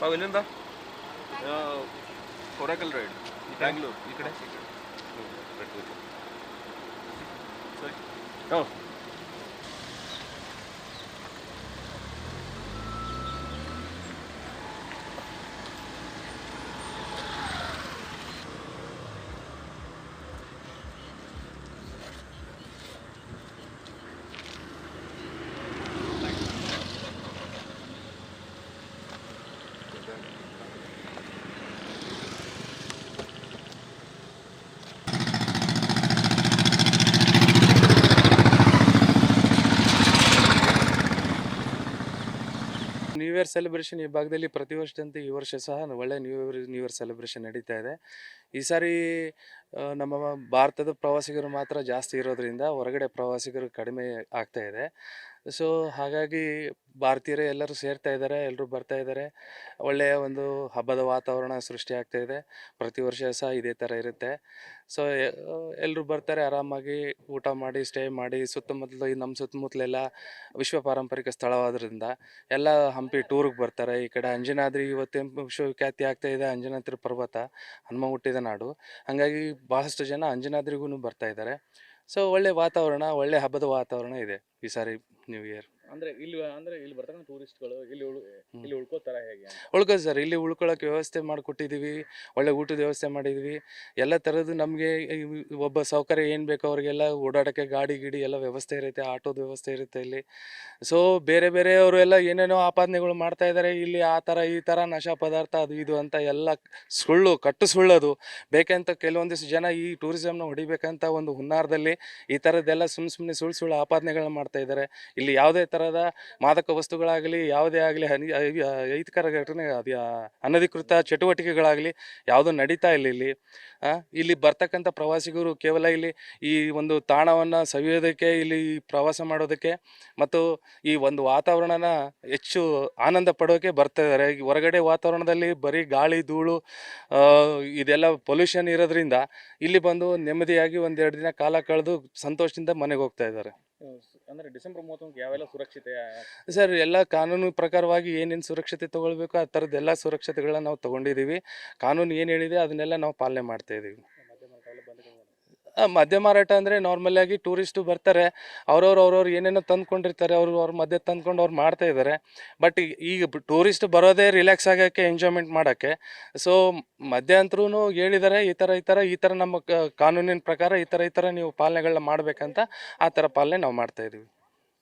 ತಾವು ಎಲ್ಲಿಂದ? ಹೊರಕಲ್ ರೈಡ್ ಬ್ಯಾಂಗ್ಳೂರು ಈ ಕಡೆ ಸರಿ. ಹಾಂ ನ್ಯೂ ಇಯರ್ ಸೆಲೆಬ್ರೇಷನ್ ಈ ಭಾಗದಲ್ಲಿ ಪ್ರತಿ ವರ್ಷದಂತೆ ಈ ವರ್ಷ ಸಹ ಒಳ್ಳೆ ನ್ಯೂ ಇಯರ್ ಸೆಲೆಬ್ರೇಷನ್ ನಡೀತಾ ಇದೆ. ಈ ಸಾರಿ ನಮ್ಮ ಭಾರತದ ಪ್ರವಾಸಿಗರು ಮಾತ್ರ ಜಾಸ್ತಿ ಇರೋದ್ರಿಂದ ಹೊರಗಡೆ ಪ್ರವಾಸಿಗರು ಕಡಿಮೆ ಆಗ್ತಾ ಇದೆ. ಸೊ ಹಾಗಾಗಿ ಭಾರತೀಯರೇ ಎಲ್ಲರೂ ಸೇರ್ತಾ ಇದ್ದಾರೆ, ಎಲ್ಲರೂ ಬರ್ತಾ ಇದ್ದಾರೆ. ಒಳ್ಳೆಯ ಒಂದು ಹಬ್ಬದ ವಾತಾವರಣ ಸೃಷ್ಟಿ ಆಗ್ತಾ ಇದೆ. ಪ್ರತಿ ವರ್ಷ ಸಹ ಇದೇ ಥರ ಇರುತ್ತೆ. ಸೊ ಎಲ್ಲರೂ ಬರ್ತಾರೆ, ಆರಾಮಾಗಿ ಊಟ ಮಾಡಿ ಸ್ಟೇ ಮಾಡಿ. ಸುತ್ತಮುತ್ತಲು ನಮ್ಮ ಸುತ್ತಮುತ್ತಲೆಲ್ಲ ವಿಶ್ವ ಪಾರಂಪರಿಕ ಸ್ಥಳವಾದ್ರಿಂದ ಎಲ್ಲ ಹಂಪಿ ಟೂರಿಗೆ ಬರ್ತಾರೆ. ಈ ಕಡೆ ಅಂಜನಾದ್ರಿ ಇವತ್ತೇನು ವಿಶ್ವವಿಖ್ಯಾತಿ ಆಗ್ತಾ ಇದೆ. ಅಂಜನಾದ್ರಿ ಪರ್ವತ ಹನುಮ ಹುಟ್ಟಿದ ನಾಡು. ಹಾಗಾಗಿ ಭಾಳಷ್ಟು ಜನ ಅಂಜನಾದ್ರಿಗೂ ಬರ್ತಾ ಇದ್ದಾರೆ. ಸೊ ಒಳ್ಳೆ ವಾತಾವರಣ, ಒಳ್ಳೆ ಹಬ್ಬದ ವಾತಾವರಣ ಇದೆ ಈ ಸಾರಿ ನ್ಯೂ ಇಯರ್. ಇಲ್ಲಿ ಬರ್ತಕ್ಕಂಥ ಟೂರಿಸ್ಟ್ಗಳು ಇಲ್ಲಿ ಉಳ್ಕೋತಾರ ಹೇಗೆ? ಉಳ್ಕೋದು ಸರ್, ಇಲ್ಲಿ ಉಳ್ಕೊಳ್ಳೋಕೆ ವ್ಯವಸ್ಥೆ ಮಾಡಿಕೊಟ್ಟಿದ್ದೀವಿ. ಒಳ್ಳೆ ಊಟದ ವ್ಯವಸ್ಥೆ ಮಾಡಿದ್ದೀವಿ. ಎಲ್ಲ ಥರದ್ದು ನಮಗೆ ಒಬ್ಬ ಸೌಕರ್ಯ ಏನು ಬೇಕೋ ಅವರಿಗೆಲ್ಲ ಓಡಾಡೋಕ್ಕೆ ಗಾಡಿ ಗಿಡಿ ಎಲ್ಲ ವ್ಯವಸ್ಥೆ ಇರುತ್ತೆ, ಆಟೋದ ವ್ಯವಸ್ಥೆ ಇರುತ್ತೆ ಇಲ್ಲಿ. ಸೊ ಬೇರೆಯವರು ಎಲ್ಲ ಏನೇನೋ ಆಪಾದನೆಗಳು ಮಾಡ್ತಾ ಇದ್ದಾರೆ, ಇಲ್ಲಿ ಆ ಥರ ಈ ಥರ ನಶಾ ಪದಾರ್ಥ ಅದು ಇದು ಅಂತ ಎಲ್ಲ ಸುಳ್ಳು, ಕಟ್ಟು ಸುಳ್ಳೋದು. ಬೇಕಂತ ಕೆಲವೊಂದಿಷ್ಟು ಜನ ಈ ಟೂರಿಸಮ್ನ ಹೊಡಿಬೇಕಂತ ಒಂದು ಹುನ್ನಾರದಲ್ಲಿ ಈ ಥರದ್ದೆಲ್ಲ ಸುಮ್ಮನೆ ಸುಳ್ಳು ಆಪಾದನೆಗಳನ್ನ ಮಾಡ್ತಾ ಇದ್ದಾರೆ. ಇಲ್ಲಿ ಯಾವುದೇ ಥರದ ಮಾದಕ ವಸ್ತುಗಳಾಗಲಿ, ಯಾವುದೇ ಆಗಲಿ ಅಹಿತಕರ ಘಟನೆ ಅದು ಅನಧಿಕೃತ ಚಟುವಟಿಕೆಗಳಾಗಲಿ ಯಾವುದೂ ನಡೀತಾ ಇಲ್ಲ ಇಲ್ಲಿ. ಇಲ್ಲಿ ಬರ್ತಕ್ಕಂಥ ಪ್ರವಾಸಿಗರು ಕೇವಲ ಇಲ್ಲಿ ಈ ಒಂದು ತಾಣವನ್ನು ಸವಿಯೋದಕ್ಕೆ, ಇಲ್ಲಿ ಪ್ರವಾಸ ಮಾಡೋದಕ್ಕೆ ಮತ್ತು ಈ ಒಂದು ವಾತಾವರಣನ ಹೆಚ್ಚು ಆನಂದ ಪಡೋಕ್ಕೆ ಬರ್ತಾ ಇದ್ದಾರೆ. ಹೊರಗಡೆ ವಾತಾವರಣದಲ್ಲಿ ಬರೀ ಗಾಳಿ ಧೂಳು ಇದೆಲ್ಲ ಪೊಲ್ಯೂಷನ್ ಇರೋದ್ರಿಂದ ಇಲ್ಲಿ ಬಂದು ನೆಮ್ಮದಿಯಾಗಿ ಒಂದೆರಡು ದಿನ ಕಾಲ ಕಳೆದು ಸಂತೋಷದಿಂದ ಮನೆಗೆ ಹೋಗ್ತಾ ಇದ್ದಾರೆ. ಅಂದ್ರೆ ಡಿಸೆಂಬರ್ 31 ಯಾವೆಲ್ಲ ಸುರಕ್ಷತೆ? ಸರ್, ಎಲ್ಲ ಕಾನೂನು ಪ್ರಕಾರವಾಗಿ ಏನೇನು ಸುರಕ್ಷತೆ ತೊಗೊಳ್ಬೇಕು ಆ ಥರದ್ದೆಲ್ಲ ಸುರಕ್ಷತೆಗಳನ್ನ ನಾವು ತೊಗೊಂಡಿದ್ದೀವಿ. ಕಾನೂನು ಏನು ಹೇಳಿದೆ ಅದನ್ನೆಲ್ಲ ನಾವು ಪಾಲನೆ ಮಾಡ್ತಾ ಇದ್ದೀವಿ. ಮದ್ಯ ಮಾರಾಟ ಅಂದರೆ ನಾರ್ಮಲಾಗಿ ಟೂರಿಸ್ಟು ಬರ್ತಾರೆ, ಅವ್ರವ್ರು ಏನೇನೋ ತಂದ್ಕೊಂಡಿರ್ತಾರೆ, ಅವ್ರ ಮದ್ಯ ತಂದ್ಕೊಂಡು ಅವ್ರು ಮಾಡ್ತಾ ಇದ್ದಾರೆ. ಬಟ್ ಈಗ ಟೂರಿಸ್ಟ್ ಬರೋದೇ ರಿಲ್ಯಾಕ್ಸ್ ಆಗೋಕ್ಕೆ, ಎಂಜಾಯ್ಮೆಂಟ್ ಮಾಡೋಕ್ಕೆ. ಸೊ ಮದ್ಯ ಅಂತರೂ ಹೇಳಿದ್ದಾರೆ, ಈ ಥರ ನಮ್ಮ ಕಾನೂನಿನ ಪ್ರಕಾರ ಈ ಥರ ನೀವು ಪಾಲನೆಗಳನ್ನ ಮಾಡಬೇಕಂತ. ಆ ಥರ ಪಾಲನೆ ನಾವು ಮಾಡ್ತಾಯಿದ್ದೀವಿ.